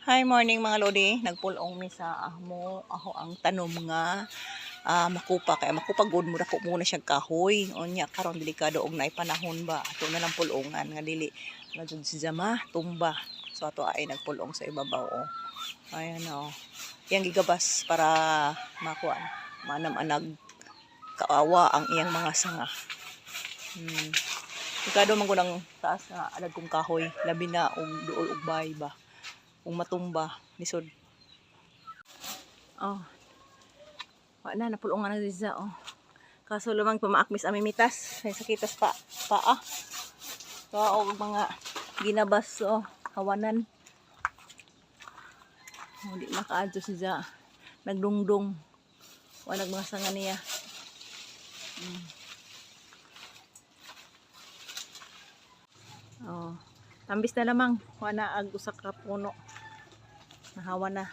Hi, morning mga lodi. Nagpulong mi sa amo. Ako ang tanom nga makupa kay makupa good mo dako muna siya kahoy. Unya karon delikado og naay panahon ba. Ato na lang pulongan nga dili na jud si Jama tumba. So ato ay nagpulong sa ibabaw oh. Ayan oh. Yang gigabas para makuan manam-anag kaawa ang iyang mga sanga. Delikado man gud ang taas nga alag kong kahoy labi na og duol og bay ba. Kung matumba lisod. Oh, wala na napulungan na diza oh. Kaso lamang pamaakmis amimitas, may sakitas pa paa. So og mga ginabas oh, kawanan. Oh, di makaadto siya. Nagdungdong. Wala mga sanga niya. Oh, tambis na lamang wala ag usa ka puno. Nahawa na.